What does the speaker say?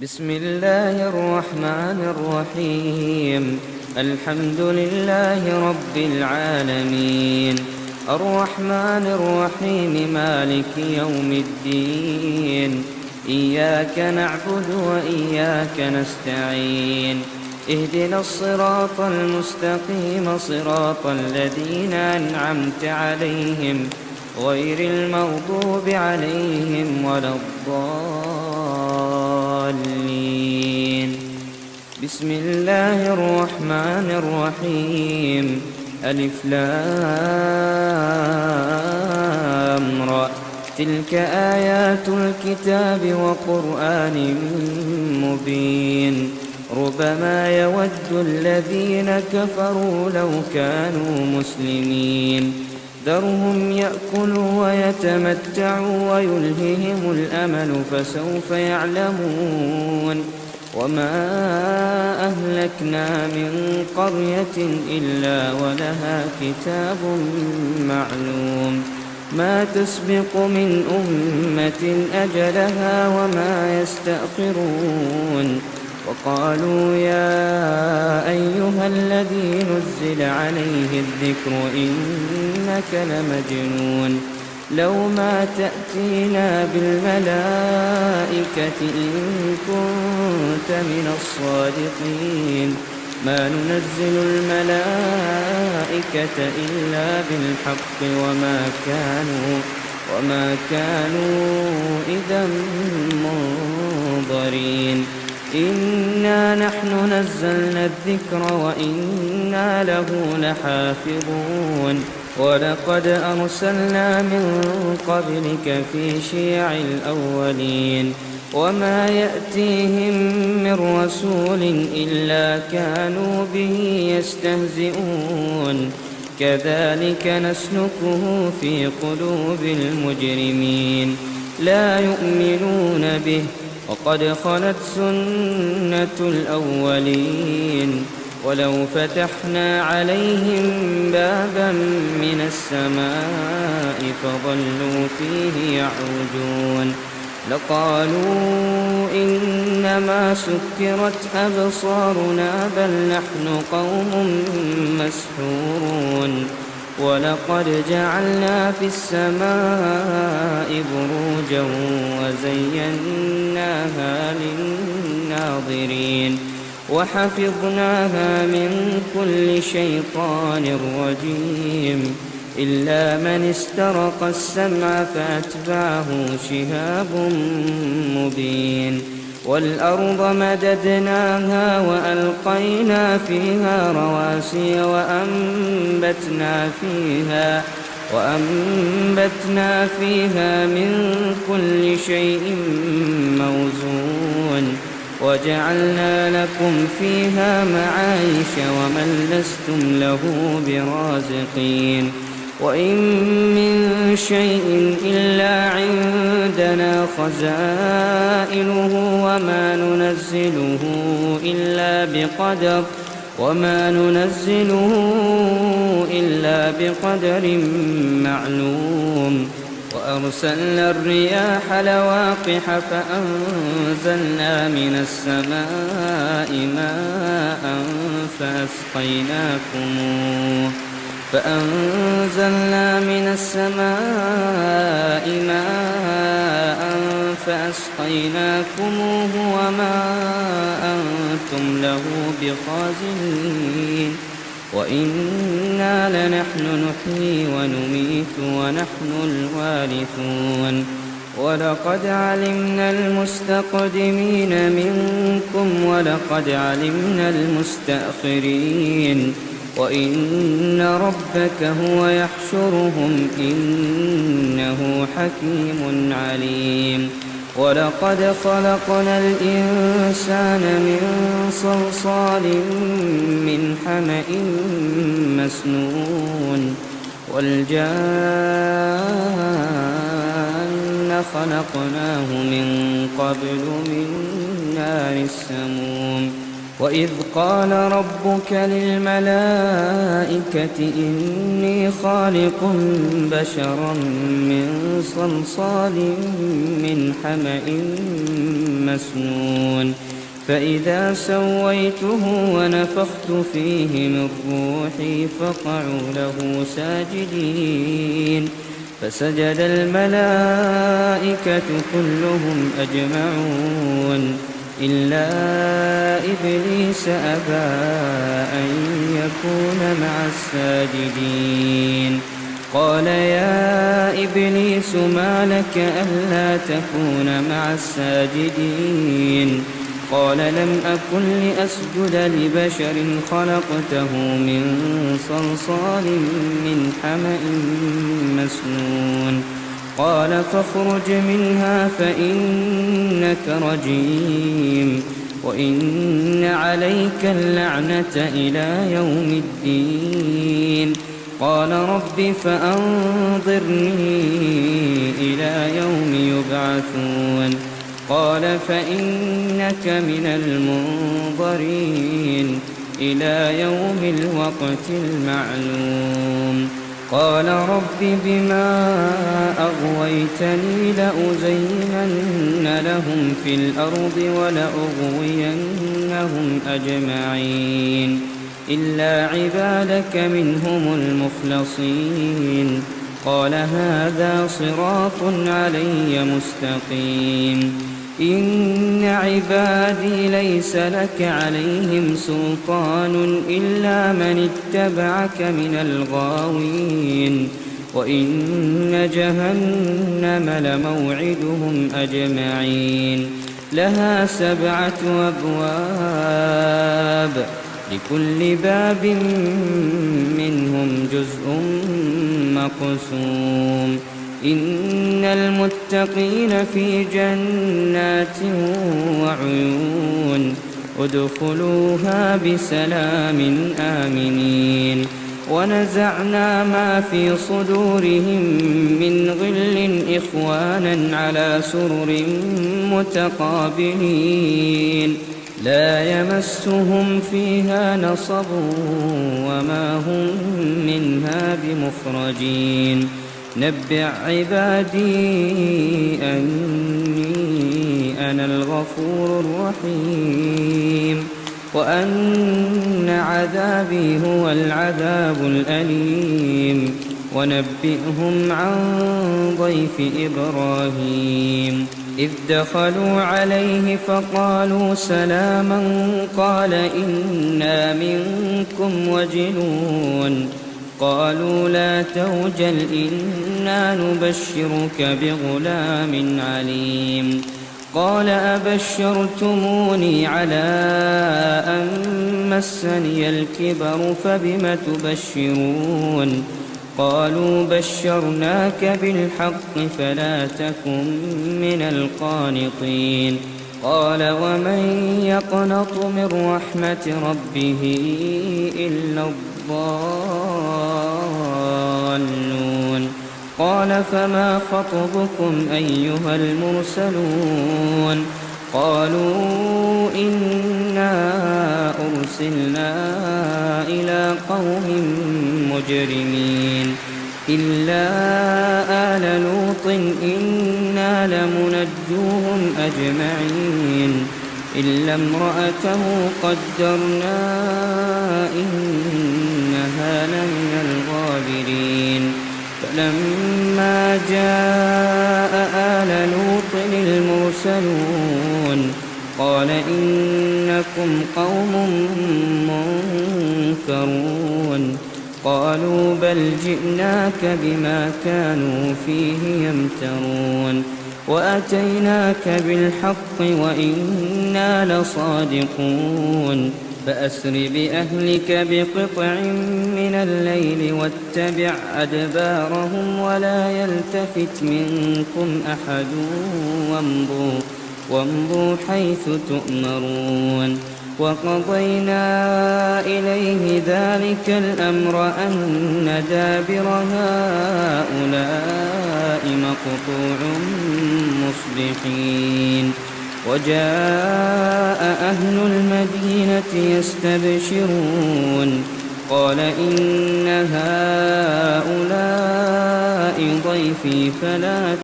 بسم الله الرحمن الرحيم. الحمد لله رب العالمين، الرحمن الرحيم، مالك يوم الدين. إياك نعبد وإياك نستعين، اهدنا الصراط المستقيم، صراط الذين أنعمت عليهم غير المغضوب عليهم ولا الضالين. بسم الله الرحمن الرحيم. ألف لام را، تلك آيات الكتاب وقرآن مبين. ربما يود الذين كفروا لو كانوا مسلمين. ذرهم يأكلوا ويتمتعوا ويلههم الأمل فسوف يعلمون. وما أهلكنا من قرية إلا ولها كتاب معلوم، ما تسبق من أمة أجلها وما يستأخرون. وقالوا يا أيها الذي نزل عليه الذكر إنك لمجنون، لو ما تأتينا بالملائكة إن كنت من الصادقين. ما ننزل الملائكة إلا بالحق وما كانوا إذا منظرين. إنا نحن نزلنا الذكر وإنا له لحافظون. ولقد أرسلنا من قبلك في شيع الأولين، وما يأتيهم من رسول إلا كانوا به يستهزئون. كذلك نسلكه في قلوب المجرمين، لا يؤمنون به وقد خلت سنة الأولين. ولو فتحنا عليهم بابا من السماء فظلوا فيه يعرجون لقالوا إنما سكرت أبصارنا بل نحن قوم مسحورون. ولقد جعلنا في السماء بروجا وزيناها للناظرين وحفظناها من كل شيطان رجيم إلا من استرق السمع فأتبعه شهاب مبين. والأرض مددناها وألقينا فيها رواسي وأنبتنا فيها من كل شيء موزون. وجعلنا لكم فيها معايش ومن لستم له برازقين. وإن من شيء إلا عندنا خزائنه وما ننزله إلا بقدر معلوم. وأرسلنا الرياح لواقح فأنزلنا من السماء ماء فأسقيناكموه وما أنتم له بخازنين. وإنا لنحن نحيي ونميت ونحن الوارثون. ولقد علمنا المستقدمين منكم ولقد علمنا المستأخرين. وإن ربك هو يحشرهم إنه حكيم عليم. ولقد خلقنا الإنسان من صلصال من حمإ مسنون. والجان خلقناه من قبل من نار السموم. وإذ قال ربك للملائكة إني خالق بشرا من صلصال من حمأ مسنون فإذا سويته ونفخت فيه من روحي فقعوا له ساجدين فسجد الملائكة كلهم أجمعون إلا إبليس أبى أن يكون مع الساجدين قال يا إبليس ما لك ألا تكون مع الساجدين قال لم أكن لأسجد لبشر خلقته من صلصال من حمأ مسنون قال فاخرج منها فإنك رجيم وإن عليك اللعنة إلى يوم الدين قال رب فأنظرني إلى يوم يبعثون قال فإنك من المنظرين إلى يوم الوقت المعلوم قال رب بما أغويتني لأزينن لهم في الأرض ولأغوينهم أجمعين إلا عبادك منهم المخلصين قال هذا صراط علي مستقيم إن عبادي ليس لك عليهم سلطان إلا من اتبعك من الغاوين وإن جهنم لموعدهم أجمعين لها 7 أبواب لكل باب منهم جزء مقسوم إن المتقين في جنات وعيون ادخلوها بسلام آمنين ونزعنا ما في صدورهم من غل إخوانا على سرر متقابلين لا يمسهم فيها نصب وما هم منها بمخرجين نبئ عبادي أني أنا الغفور الرحيم وأن عذابي هو العذاب الأليم ونبئهم عن ضيف إبراهيم إذ دخلوا عليه فقالوا سلاما قال إنا منكم وجلون قالوا لا توجل إنا نبشرك بغلام عليم قال أبشرتموني على أن مسني الكبر فبم تبشرون قالوا بشرناك بالحق فلا تكن من القانطين قال ومن يقنط من رحمة ربه إلا الضالون قال فما خطبكم أيها المرسلون قالوا إنا أرسلنا إلى قوم مجرمين إلا آل لوط إنا لمنجوهم أجمعين إلا امرأته قدرنا إنها لمن الغابرين فلما جاء آل لوط المرسلون قال إنكم قوم منكرون قالوا بل جئناك بما كانوا فيه يمترون وأتيناك بالحق وإنا لصادقون فأسر بأهلك بقطع من الليل واتبع أدبارهم ولا يلتفت منكم أحد وامضوا حيث تؤمرون وقضينا إليه ذلك الأمر أن دابر هؤلاء مقطوع مصبحين وجاء أهل المدينة يستبشرون قال إن هؤلاء ضيفي فلا